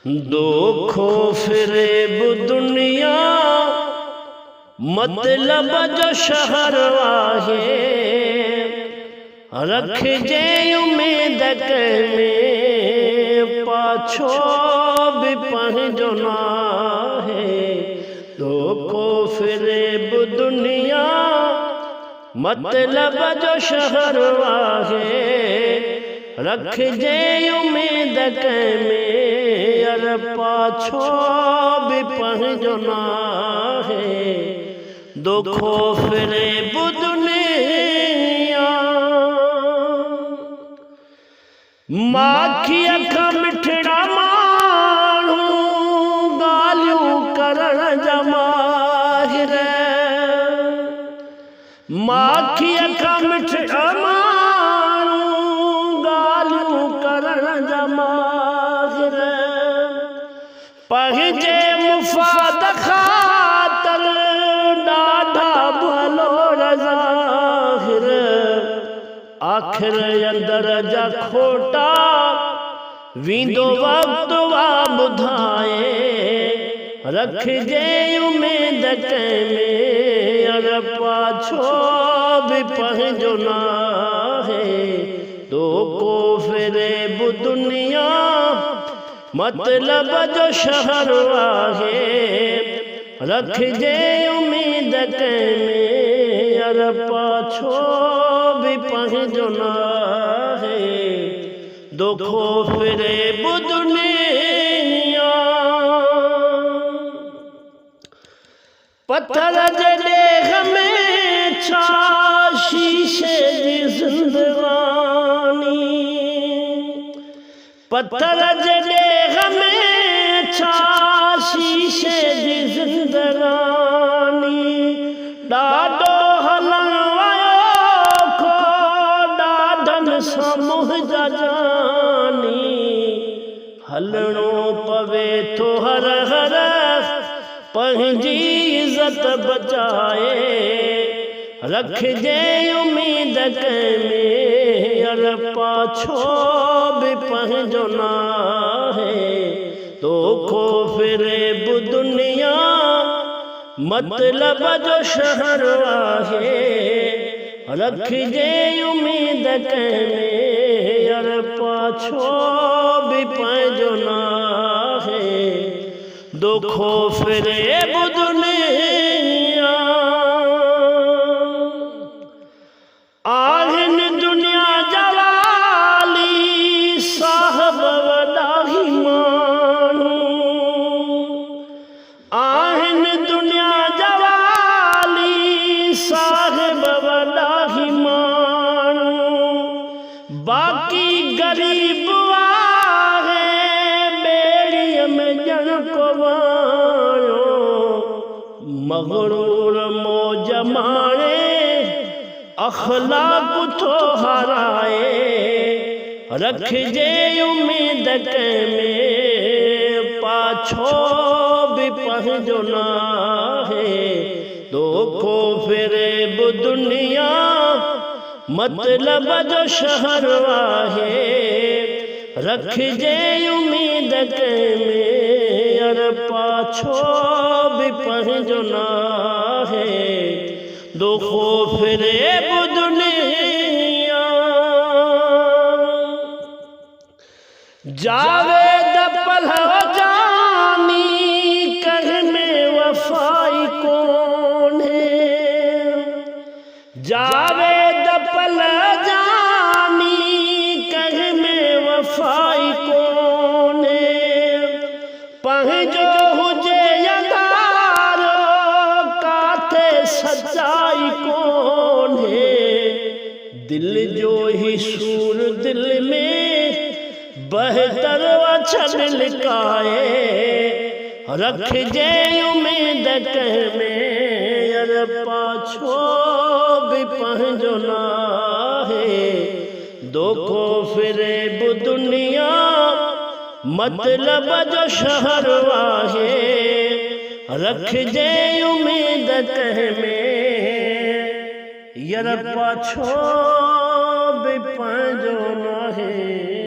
दुखो फिरेब दुनिया मतलब जो शहर वाहे, रख जे उम्मीद में पाछो भी पंहिंजो ना है। दुखो फिरेब दुनिया मतलब जो शहर वाहे, रख जे उम्मीद में अर पाछो भी पंहिंजो ना है। दुखो फिरेब दुनिया माखी अखा मिठड़ा माण्हू ॻाल्हियूं करण जा माहिर। माखी अखा मिठड़ा माण्हू ॻाल्हियूं करण जा माहिर। पंहिंजे मुफ़ाद ख़ातिर ॾाढा भलो ज़ाहिर। आख़िर अंदर जा खोटा वींदो वक़्तु वा ॿुधाए। रख जे उम्मीद में अर पाछो भी पंहिंजो ना है। दुखो फिरेब दुनिया मतलब जो शहर आहे, रख जे उम्मीद में अर पाछो भी पंहिंजो ना है। दुखो फिरेब दुनिया पत्थर जे ॾेघ में छा शीशे जी ज़िंदगानी। पत्थर जे ॾेघ में छा शीशे जी ज़िंदगानी। ॾाढो हलण वयो खो ॾाढनि सां मुंहिंजा जानी। हलणो पवे थो हर हर पंहिंजी इज़त बचाए। रख जे उम्मीद में अर पाछो भी पंहिंजो ना है। दुखो फिरेब दुनिया मतलब जो शहर आहे, रख जे उम्मीद में अर पाछो भी पंहिंजो ना है। दुखो फिरेब दुनिया आहिनि दुनिया जवाली साहब वॾा ही माण्हू। आहिनि दुनिया जवाली साहब वॾा ही माण्हू। बाक़ी गरीब आहे ॿेड़ीअ में ॼण को वायो। मग़रूर मौज माणे अखलाक थो हाराए। रख जे उम्मीद में पाछो भी पंहिंजो ना है। दुखो फिरेब दुनिया मतलब जो शहर आहे, रख जे उम्मीद में अर पाछो भी पंहिंजो ना है। दुखो फिरेब दुनिया जावेद पलह जानी कह में वफाई कौन है। जावेद पलह जानी कह में वफाई कौन है। पंहिंजो हुजे अंधारो काथे सच्चाई कौन है। दिल जो ही सूर दिल में बहतर छड़ लिकाए। रख जे उम्मीद में अर पाछो भी पंहिंजो ना है। दुखो फिरेब दुनिया मतलब जो शहर आहे, रख जे उम्मीद में अर पाछो भी पंहिंजो ना है।